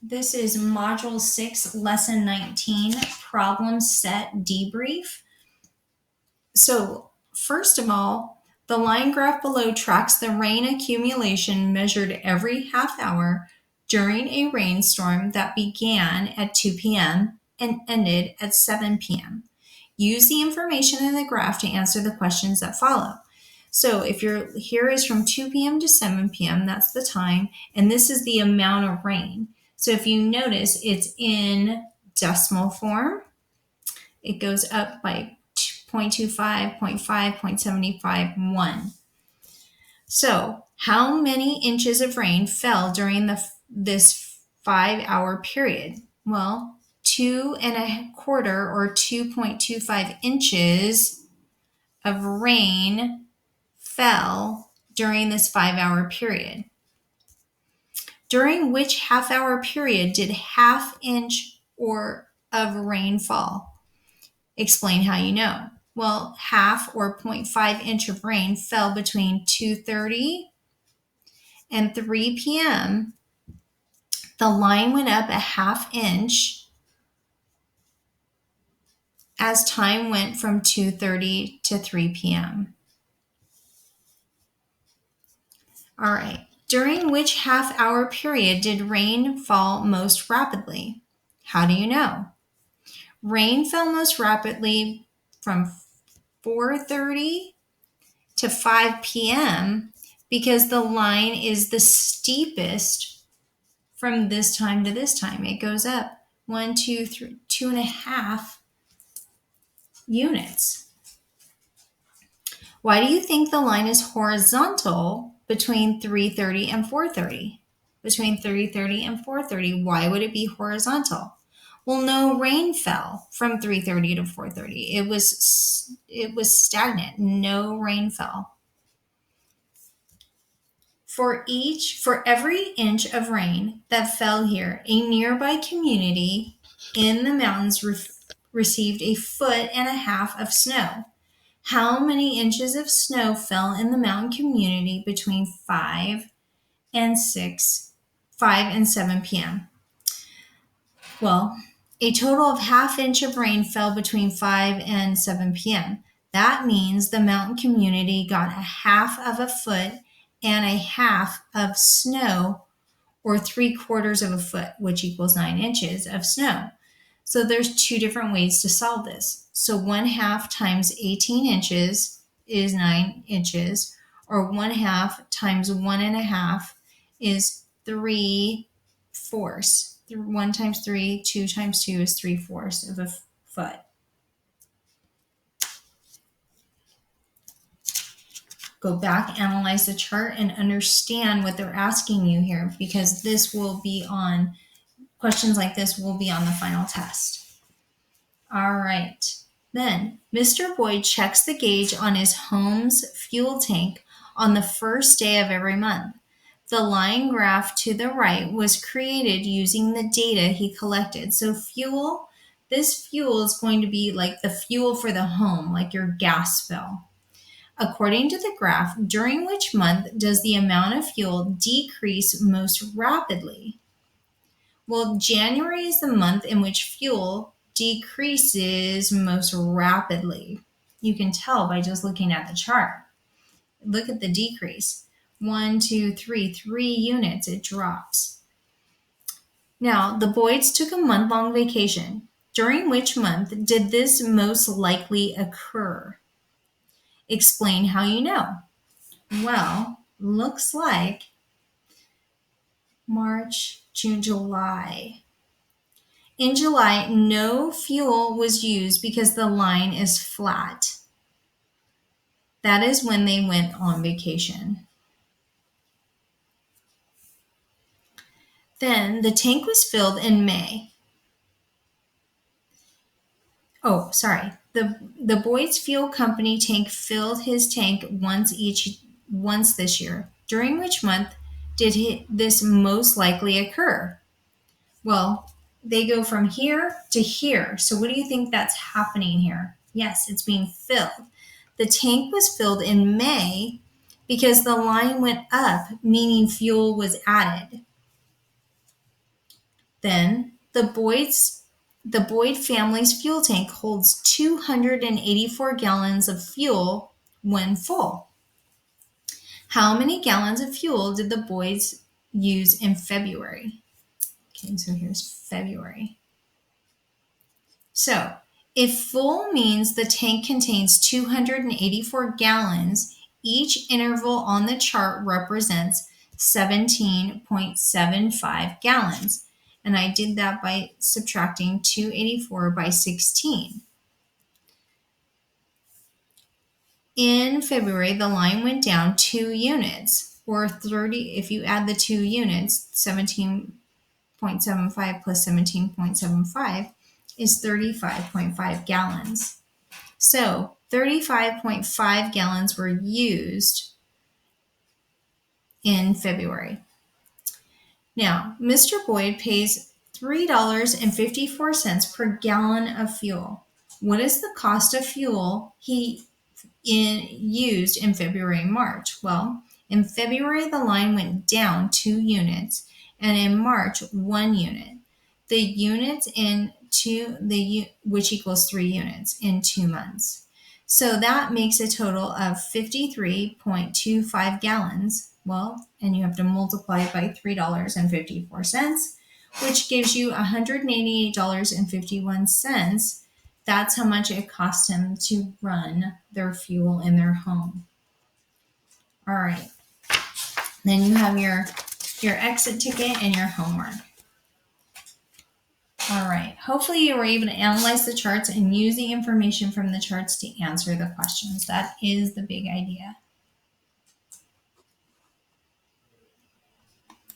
This is Module 6, Lesson 19, Problem Set Debrief. So, first of all, the line graph below tracks the rain accumulation measured every half hour during a rainstorm that began at 2 p.m. and ended at 7 p.m. Use the information in the graph to answer the questions that follow. So if here is from 2 p.m. to 7 p.m., that's the time, and this is the amount of rain. So if you notice, it's in decimal form. It goes up by 0.25, 0.5, 0.75, 1. So how many inches of rain fell during this 5-hour period? Well, 2.25 or 2.25 inches of rain fell during this 5-hour period. During which half-hour period did half inch of rain fall? Explain how you know. Well, half or 0.5 inch of rain fell between 2:30 and 3 p.m. The line went up a half inch as time went from 2:30 to 3 p.m. All right. During which half-hour period did rain fall most rapidly? How do you know? Rain fell most rapidly from 4:30 to 5 p.m. because the line is the steepest from this time to this time. It goes up 1, 2, 3, 2.5 units. Why do you think the line is horizontal between 3:30 and 4:30? Between 3:30 and 4:30, why would it be horizontal? Well, no rain fell from 3:30 to 4:30. It was stagnant. No rain fell. For every inch of rain that fell here, a nearby community in the mountains received 1.5 feet of snow. How many inches of snow fell in the mountain community between 5 and 7 p.m.? Well, a total of half inch of rain fell between 5 and 7 p.m. That means the mountain community got 1/2 foot and 1/2 of snow, or 3/4 foot, which equals 9 inches of snow. So there's two different ways to solve this. So 1/2 times 18 inches is 9 inches, or 1/2 times 1.5 is 3/4. 1 times 3, 2 times 2 is 3/4 of a foot. Go back, analyze the chart, and understand what they're asking you here, because questions like this will be on the final test. All right. Then, Mr. Boyd checks the gauge on his home's fuel tank on the first day of every month. The line graph to the right was created using the data he collected. So this fuel is going to be like the fuel for the home, like your gas bill. According to the graph, during which month does the amount of fuel decrease most rapidly? Well, January is the month in which fuel decreases most rapidly. You can tell by just looking at the chart. Look at the decrease. 1, 2, 3 units, it drops. Now, the Boyds took a month-long vacation. During which month did this most likely occur? Explain how you know. Well, looks like March, June, July. In July, no fuel was used because the line is flat. That is when they went on vacation. Then the tank was filled in May. Oh, sorry. The Boyd's Fuel Company tank filled his tank once this year. During which month did this most likely occur? Well, they go from here to here. So what do you think that's happening here? Yes, it's being filled. The tank was filled in May because the line went up, meaning fuel was added. Then the Boyd family's fuel tank holds 284 gallons of fuel when full. How many gallons of fuel did the Boyds use in February? Okay, so here's February. So if full means the tank contains 284 gallons, each interval on the chart represents 17.75 gallons. And I did that by subtracting 284 by 16. In February, the line went down 2 units, or 30, if you add the 2 units, 17.75 plus 17.75 is 35.5 gallons. So 35.5 gallons were used in February. Now, Mr. Boyd pays $3.54 per gallon of fuel. What is the cost of fuel he used in February and March? Well, in February, the line went down 2 units, and in March, 1 unit. The units which equals 3 units in 2 months. So that makes a total of 53.25 gallons. Well, and you have to multiply it by $3.54, which gives you $188.51. That's how much it cost him to run their fuel in their home. All right. Then you have your exit ticket and your homework. All right. Hopefully you were able to analyze the charts and use the information from the charts to answer the questions. That is the big idea.